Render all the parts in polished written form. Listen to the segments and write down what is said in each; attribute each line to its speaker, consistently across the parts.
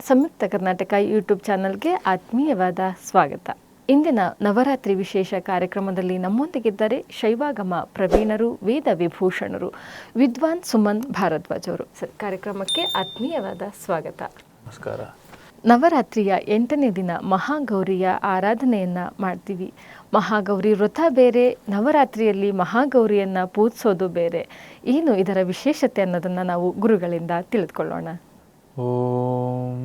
Speaker 1: ಸಂಯುಕ್ತ Karnataka YouTube ಚಾನಲ್ಗೆ ಆತ್ಮೀಯವಾದ ಸ್ವಾಗತ. ಇಂದಿನ ನವರಾತ್ರಿ ವಿಶೇಷ ಕಾರ್ಯಕ್ರಮದಲ್ಲಿ ನಮ್ಮೊಂದಿಗಿದ್ದಾರೆ ಶೈವಾಗಮ ಪ್ರವೀಣರು, ವೇದ ವಿಭೂಷಣರು, ವಿದ್ವಾನ್ ಸುಮನ್ ಭಾರದ್ವಾಜ್ ಅವರು. ಕಾರ್ಯಕ್ರಮಕ್ಕೆ ಆತ್ಮೀಯವಾದ ಸ್ವಾಗತ.
Speaker 2: ನಮಸ್ಕಾರ.
Speaker 1: ನವರಾತ್ರಿಯ 8ನೇ ದಿನ ಮಹಾಗೌರಿಯ ಆರಾಧನೆಯನ್ನು ಮಾಡ್ತೀವಿ. ಮಹಾಗೌರಿ ವ್ರತ ಬೇರೆ, ನವರಾತ್ರಿಯಲ್ಲಿ ಮಹಾಗೌರಿಯನ್ನು ಪೂಜಿಸೋದು ಬೇರೆ. ಏನು ಇದರ ವಿಶೇಷತೆ ಅನ್ನೋದನ್ನು ನಾವು ಗುರುಗಳಿಂದ ತಿಳಿದುಕೊಳ್ಳೋಣ.
Speaker 2: ಓಂ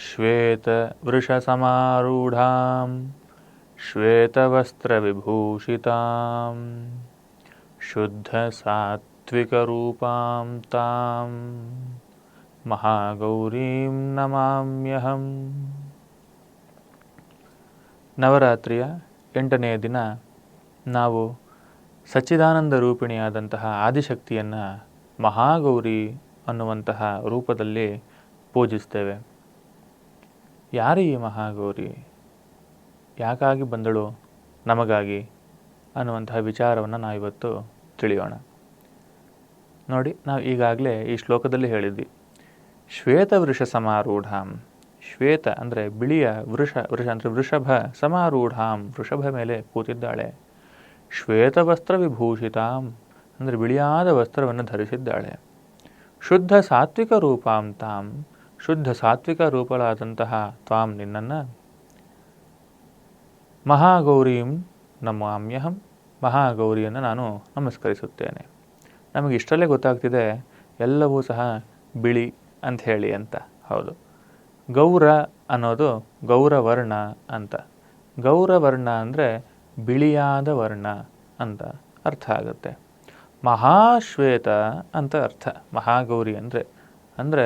Speaker 2: ಶ್ವೇತ ವೃಷಸಮಾರೂಢಾಂ ಶ್ವೇತವಸ್ತ್ರವಿಭೂಷಿತಾಂ ಶುದ್ಧ ಸಾತ್ವಿಕರೂಪಾಂ ತಾಂ ಮಹಾಗೌರೀಂ ನಮಾಮ್ಯಹಂ. ನವರಾತ್ರಿಯ 8ನೇ ದಿನ ನಾವು ಸಚ್ಚಿದಾನಂದ ರೂಪಿಣಿಯಾದಂತಹ ಆದಿಶಕ್ತಿಯನ್ನು ಮಹಾಗೌರಿ ಅನ್ನುವಂತಹ ರೂಪದಲ್ಲಿ ಪೂಜಿಸ್ತೇವೆ. ಯಾರು ಈ ಮಹಾಗೌರಿ? ಯಾಕಾಗಿ ಬಂದಳು ನಮಗಾಗಿ ಅನ್ನುವಂತಹ ವಿಚಾರವನ್ನು ನಾವಿವತ್ತು ತಿಳಿಯೋಣ. ನೋಡಿ, ನಾವು ಈಗಾಗಲೇ ಈ ಶ್ಲೋಕದಲ್ಲಿ ಹೇಳಿದ್ವಿ, ಶ್ವೇತ ವೃಷ ಸಮಾರೂಢಾಂ. ಶ್ವೇತ ಅಂದರೆ ಬಿಳಿಯ, ವೃಷ ಅಂದರೆ ವೃಷಭ, ಸಮಾರೂಢಾಂ ವೃಷಭ ಮೇಲೆ ಕೂತಿದ್ದಾಳೆ. ಶ್ವೇತವಸ್ತ್ರ ವಿಭೂಷಿತಾಂ ಅಂದರೆ ಬಿಳಿಯಾದ ವಸ್ತ್ರವನ್ನು ಧರಿಸಿದ್ದಾಳೆ. ಶುದ್ಧ ಸಾತ್ವಿಕ ರೂಪಾಂ ತಾಂ, ಶುದ್ಧ ಸಾತ್ವಿಕ ರೂಪಳಾದಂತಹ ತ್ವಾಂ ನಿನ್ನನ್ನು, ಮಹಾಗೌರೀಂ ನಮಾಮ್ಯಹಂ ಮಹಾಗೌರಿಯನ್ನು ನಾನು ನಮಸ್ಕರಿಸುತ್ತೇನೆ. ನಮಗೆ ಇಷ್ಟರಲ್ಲೇ ಗೊತ್ತಾಗ್ತಿದೆ ಎಲ್ಲವೂ ಸಹ ಬಿಳಿ ಅಂಥೇಳಿ ಅಂತ. ಹೌದು, ಗೌರ ಅನ್ನೋದು ಗೌರವರ್ಣ ಅಂತ. ಗೌರವರ್ಣ ಅಂದರೆ ಬಿಳಿಯಾದ ವರ್ಣ ಅಂತ ಅರ್ಥ ಆಗುತ್ತೆ. ಮಹಾಶ್ವೇತ ಅಂತ ಅರ್ಥ ಮಹಾಗೌರಿ ಅಂದರೆ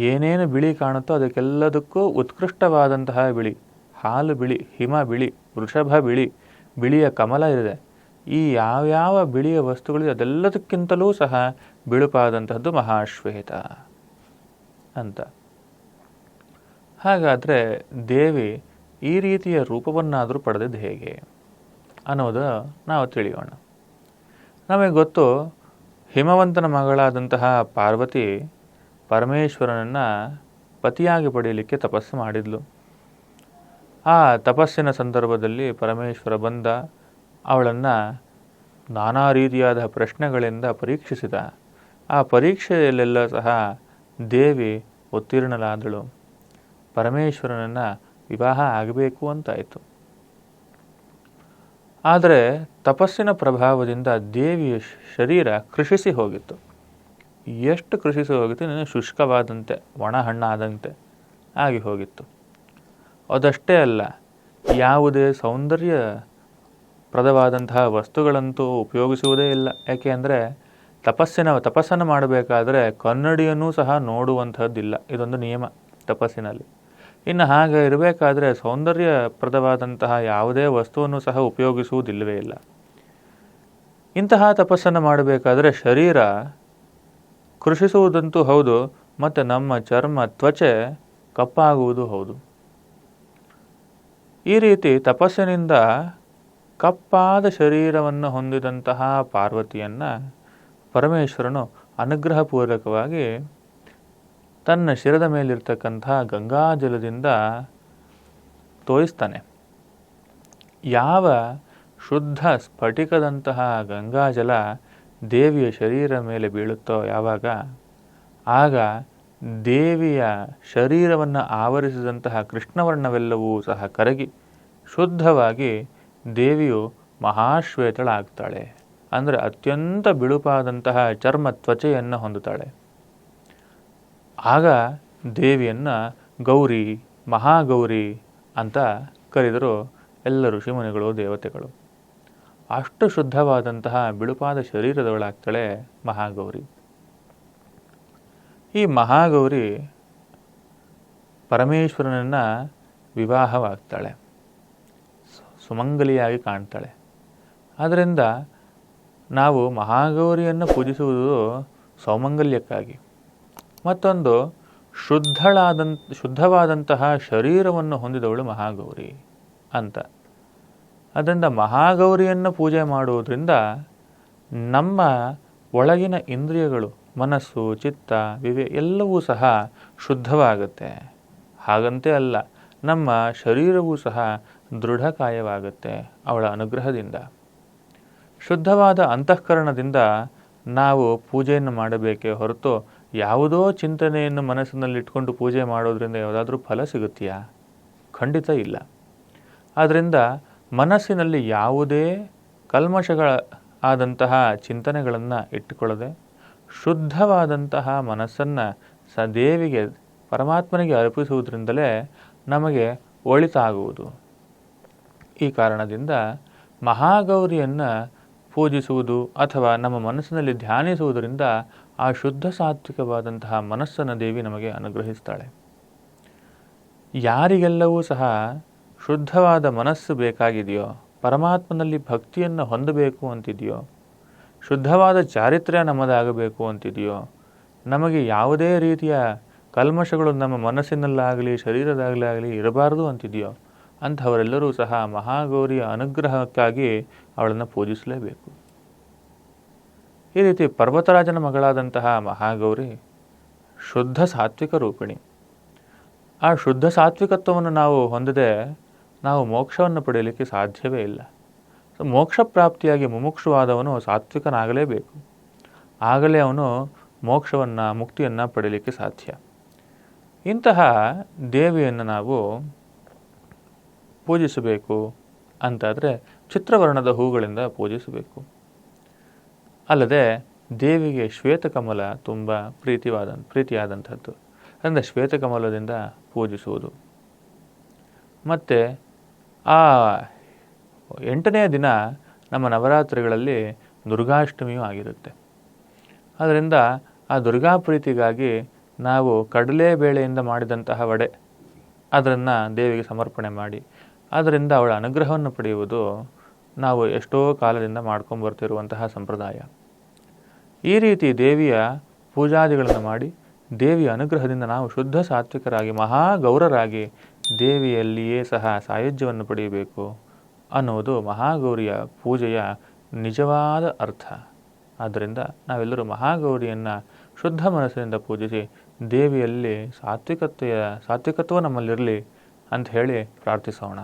Speaker 2: ಏನೇನು ಬಿಳಿ ಕಾಣುತ್ತೋ ಅದಕ್ಕೆಲ್ಲದಕ್ಕೂ ಉತ್ಕೃಷ್ಟವಾದಂತಹ ಬಿಳಿ. ಹಾಲು ಬಿಳಿ, ಹಿಮ ಬಿಳಿ, ವೃಷಭ ಬಿಳಿ, ಬಿಳಿಯ ಕಮಲ ಇದೆ. ಈ ಯಾವ್ಯಾವ ಬಿಳಿಯ ವಸ್ತುಗಳಿದೆ ಅದೆಲ್ಲದಕ್ಕಿಂತಲೂ ಸಹ ಬಿಳುಪಾದಂತಹದ್ದು ಮಹಾಶ್ವೇತ ಅಂತ. ಹಾಗಾದರೆ ದೇವಿ ಈ ರೀತಿಯ ರೂಪವನ್ನಾದರೂ ಪಡೆದಿದ್ದು ಹೇಗೆ ಅನ್ನೋದು ನಾವು ತಿಳಿಯೋಣ. ನಮಗೆ ಗೊತ್ತು, ಹಿಮವಂತನ ಮಗಳಾದಂತಹ ಪಾರ್ವತಿ ಪರಮೇಶ್ವರನನ್ನು ಪತಿಯಾಗಿ ಪಡೆಯಲಿಕ್ಕೆ ತಪಸ್ಸು ಮಾಡಿದ್ಲು. ಆ ತಪಸ್ಸಿನ ಸಂದರ್ಭದಲ್ಲಿ ಪರಮೇಶ್ವರ ಬಂದ, ಅವಳನ್ನು ನಾನಾ ರೀತಿಯಾದ ಪ್ರಶ್ನೆಗಳಿಂದ ಪರೀಕ್ಷಿಸಿದ. ಆ ಪರೀಕ್ಷೆಯಲ್ಲೆಲ್ಲ ಸಹ ದೇವಿ ಉತ್ತೀರ್ಣಳಾದಳು. ಪರಮೇಶ್ವರನನ್ನು ವಿವಾಹ ಆಗಬೇಕು ಅಂತಾಯಿತು. ಆದರೆ ತಪಸ್ಸಿನ ಪ್ರಭಾವದಿಂದ ದೇವಿಯ ಶರೀರ ಕೃಷಿಸಿ ಹೋಗಿತ್ತು. ಎಷ್ಟು ಕೃಷಿಸಿ ಹೋಗಿತ್ತು, ಇನ್ನು ಶುಷ್ಕವಾದಂತೆ, ಒಣ ಹಣ್ಣಾದಂತೆ ಆಗಿ ಹೋಗಿತ್ತು. ಅದಷ್ಟೇ ಅಲ್ಲ, ಯಾವುದೇ ಸೌಂದರ್ಯಪ್ರದವಾದಂತಹ ವಸ್ತುಗಳಂತೂ ಉಪಯೋಗಿಸುವುದೇ ಇಲ್ಲ. ಯಾಕೆ ಅಂದರೆ ತಪಸ್ಸನ್ನು ಮಾಡಬೇಕಾದ್ರೆ ಕನ್ನಡಿಯನ್ನು ಸಹ ನೋಡುವಂಥದ್ದಿಲ್ಲ. ಇದೊಂದು ನಿಯಮ ತಪಸ್ಸಿನಲ್ಲಿ. ಇನ್ನು ಹಾಗೆ ಇರಬೇಕಾದ್ರೆ ಸೌಂದರ್ಯಪ್ರದವಾದಂತಹ ಯಾವುದೇ ವಸ್ತುವನ್ನು ಸಹ ಉಪಯೋಗಿಸುವುದಿಲ್ಲವೇ ಇಲ್ಲ. ಇಂತಹ ತಪಸ್ಸನ್ನು ಮಾಡಬೇಕಾದ್ರೆ ಶರೀರ ಕೃಷಿಸುವುದಂತೂ ಹೌದು, ಮತ್ತು ನಮ್ಮ ಚರ್ಮ ತ್ವಚೆ ಕಪ್ಪಾಗುವುದು ಹೌದು. ಈ ರೀತಿ ತಪಸ್ಸಿನಿಂದ ಕಪ್ಪಾದ ಶರೀರವನ್ನು ಹೊಂದಿದಂತಹ ಪಾರ್ವತಿಯನ್ನು ಪರಮೇಶ್ವರನು ಅನುಗ್ರಹಪೂರ್ವಕವಾಗಿ ತನ್ನ ಶಿರದ ಮೇಲಿರ್ತಕ್ಕಂತಹ ಗಂಗಾಜಲದಿಂದ ತೋಯಿಸ್ತಾನೆ. ಯಾವ ಶುದ್ಧ ಸ್ಫಟಿಕದಂತಹ ಗಂಗಾಜಲ ದೇವಿಯ ಶರೀರ ಮೇಲೆ ಬೀಳುತ್ತೋ ಯಾವಾಗ, ಆಗ ದೇವಿಯ ಶರೀರವನ್ನು ಆವರಿಸಿದಂತಹ ಕೃಷ್ಣವರ್ಣವೆಲ್ಲವೂ ಸಹ ಕರಗಿ ಶುದ್ಧವಾಗಿ ದೇವಿಯು ಮಹಾಶ್ವೇತಳಾಗ್ತಾಳೆ. ಅಂದರೆ ಅತ್ಯಂತ ಬಿಳುಪಾದಂತಹ ಚರ್ಮ ತ್ವಚೆಯನ್ನು ಹೊಂದುತ್ತಾಳೆ. ಆಗ ದೇವಿಯನ್ನು ಗೌರಿ, ಮಹಾಗೌರಿ ಅಂತ ಕರೆದರು ಎಲ್ಲ ಋಷಿಮುನಿಗಳು, ದೇವತೆಗಳು. ಅಷ್ಟು ಶುದ್ಧವಾದಂತಹ ಬಿಳುಪಾದ ಶರೀರದವಳಾಗ್ತಾಳೆ ಮಹಾಗೌರಿ. ಈ ಮಹಾಗೌರಿ ಪರಮೇಶ್ವರನನ್ನು ವಿವಾಹವಾಗ್ತಾಳೆ, ಸುಮಂಗಲಿಯಾಗಿ ಕಾಣ್ತಾಳೆ. ಆದ್ದರಿಂದ ನಾವು ಮಹಾಗೌರಿಯನ್ನು ಪೂಜಿಸುವುದು ಸೌಮಂಗಲ್ಯಕ್ಕಾಗಿ, ಮತ್ತೊಂದು ಶುದ್ಧವಾದಂತಹ ಶರೀರವನ್ನು ಹೊಂದಿದವಳು ಮಹಾಗೌರಿ ಅಂತ. ಅದರಿಂದ ಮಹಾಗೌರಿಯನ್ನು ಪೂಜೆ ಮಾಡುವುದರಿಂದ ನಮ್ಮ ಒಳಗಿನ ಇಂದ್ರಿಯಗಳು ಮನಸ್ಸು, ಚಿತ್ತ, ಎಲ್ಲವೂ ಸಹ ಶುದ್ಧವಾಗುತ್ತೆ. ಹಾಗಂತೆ ಅಲ್ಲ, ನಮ್ಮ ಶರೀರವೂ ಸಹ ದೃಢಕಾಯವಾಗುತ್ತೆ ಅವಳ ಅನುಗ್ರಹದಿಂದ. ಶುದ್ಧವಾದ ಅಂತಃಕರಣದಿಂದ ನಾವು ಪೂಜೆಯನ್ನು ಮಾಡಬೇಕೇ ಹೊರತು ಯಾವುದೋ ಚಿಂತನೆಯನ್ನು ಮನಸ್ಸಿನಲ್ಲಿಟ್ಕೊಂಡು ಪೂಜೆ ಮಾಡೋದ್ರಿಂದ ಯಾವುದಾದ್ರೂ ಫಲ ಸಿಗುತ್ತೆಯಾ? ಖಂಡಿತ ಇಲ್ಲ. ಆದ್ದರಿಂದ ಮನಸ್ಸಿನಲ್ಲಿ ಯಾವುದೇ ಆದಂತಹ ಚಿಂತನೆಗಳನ್ನು ಇಟ್ಟುಕೊಳ್ಳದೆ ಶುದ್ಧವಾದಂತಹ ಮನಸ್ಸನ್ನು ದೇವಿಗೆ, ಪರಮಾತ್ಮನಿಗೆ ಅರ್ಪಿಸುವುದರಿಂದಲೇ ನಮಗೆ ಒಳಿತಾಗುವುದು. ಈ ಕಾರಣದಿಂದ ಮಹಾಗೌರಿಯನ್ನು ಪೂಜಿಸುವುದು ಅಥವಾ ನಮ್ಮ ಮನಸ್ಸಿನಲ್ಲಿ ಧ್ಯಾನಿಸುವುದರಿಂದ ಆ ಶುದ್ಧ ಸಾತ್ವಿಕವಾದಂತಹ ಮನಸ್ಸನ್ನು ದೇವಿ ನಮಗೆ ಅನುಗ್ರಹಿಸ್ತಾಳೆ. ಯಾರಿಗೆಲ್ಲವೂ ಸಹ ಶುದ್ಧವಾದ ಮನಸ್ಸು ಬೇಕಾಗಿದೆಯೋ, ಪರಮಾತ್ಮನಲ್ಲಿ ಭಕ್ತಿಯನ್ನು ಹೊಂದಬೇಕು ಅಂತಿದೆಯೋ, ಶುದ್ಧವಾದ ಚಾರಿತ್ರ್ಯ ನಮ್ಮದಾಗಬೇಕು ಅಂತಿದೆಯೋ, ನಮಗೆ ಯಾವುದೇ ರೀತಿಯ ಕಲ್ಮಶಗಳು ನಮ್ಮ ಮನಸ್ಸಿನಲ್ಲಾಗಲಿ ಶರೀರದಾಗಲಿ ಇರಬಾರದು ಅಂತಿದೆಯೋ, ಅಂಥವರೆಲ್ಲರೂ ಸಹ ಮಹಾಗೌರಿಯ ಅನುಗ್ರಹಕ್ಕಾಗಿ ಅವಳನ್ನು ಪೂಜಿಸಲೇಬೇಕು. ಈ ರೀತಿ ಪರ್ವತರಾಜನ ಮಗಳಾದಂತಹ ಮಹಾಗೌರಿ ಶುದ್ಧ ಸಾತ್ವಿಕ ರೂಪಿಣಿ. ಆ ಶುದ್ಧ ಸಾತ್ವಿಕತ್ವವನ್ನು ನಾವು ಹೊಂದದೆ ನಾವು ಮೋಕ್ಷವನ್ನು ಪಡೆಯಲಿಕ್ಕೆ ಸಾಧ್ಯವೇ ಇಲ್ಲ. ಮೋಕ್ಷ ಪ್ರಾಪ್ತಿಯಾಗಿ ಮುಮುಕ್ಷುವಾದವನು ಸಾತ್ವಿಕನಾಗಲೇಬೇಕು. ಆಗಲೇ ಅವನು ಮೋಕ್ಷವನ್ನು, ಮುಕ್ತಿಯನ್ನು ಪಡೆಯಲಿಕ್ಕೆ ಸಾಧ್ಯ. ಇಂತಹ ದೇವಿಯನ್ನು ನಾವು ಪೂಜಿಸಬೇಕು ಅಂತಾದರೆ ಚಿತ್ರವರ್ಣದ ಹೂಗಳಿಂದ ಪೂಜಿಸಬೇಕು. ಅಲ್ಲದೆ ದೇವಿಗೆ ಶ್ವೇತಕಮಲ ತುಂಬ ಪ್ರೀತಿಯಾದಂಥದ್ದು. ಅಂದರೆ ಶ್ವೇತಕಮಲದಿಂದ ಪೂಜಿಸುವುದು. ಮತ್ತು ಆ 8ನೇ ದಿನ ನಮ್ಮ ನವರಾತ್ರಿಗಳಲ್ಲಿ ದುರ್ಗಾಷ್ಟಮಿಯೂ ಆಗಿರುತ್ತೆ. ಆದ್ದರಿಂದ ಆ ದುರ್ಗಾ ಪ್ರೀತಿಗಾಗಿ ನಾವು ಕಡಲೆಬೇಳೆಯಿಂದ ಮಾಡಿದಂತಹ ವಡೆ ಅದನ್ನು ದೇವಿಗೆ ಸಮರ್ಪಣೆ ಮಾಡಿ ಅದರಿಂದ ಅವಳ ಅನುಗ್ರಹವನ್ನು ಪಡೆಯುವುದು ನಾವು ಎಷ್ಟೋ ಕಾಲದಿಂದ ಮಾಡ್ಕೊಂಬರ್ತಿರುವಂತಹ ಸಂಪ್ರದಾಯ. ಈ ರೀತಿ ದೇವಿಯ ಪೂಜಾದಿಗಳನ್ನು ಮಾಡಿ ದೇವಿಯ ಅನುಗ್ರಹದಿಂದ ನಾವು ಶುದ್ಧ ಸಾತ್ವಿಕರಾಗಿ ಮಹಾಗೌರರಾಗಿ ದೇವಿಯಲ್ಲಿಯೇ ಸಹ ಸಾಯುಜ್ಯವನ್ನು ಪಡೆಯಬೇಕು ಅನ್ನುವುದು ಮಹಾಗೌರಿಯ ಪೂಜೆಯ ನಿಜವಾದ ಅರ್ಥ. ಆದ್ದರಿಂದ ನಾವೆಲ್ಲರೂ ಮಹಾಗೌರಿಯನ್ನು ಶುದ್ಧ ಮನಸ್ಸಿನಿಂದ ಪೂಜಿಸಿ ದೇವಿಯಲ್ಲಿ ಸಾತ್ವಿಕತ್ವ ನಮ್ಮಲ್ಲಿರಲಿ ಅಂತ ಹೇಳಿ ಪ್ರಾರ್ಥಿಸೋಣ.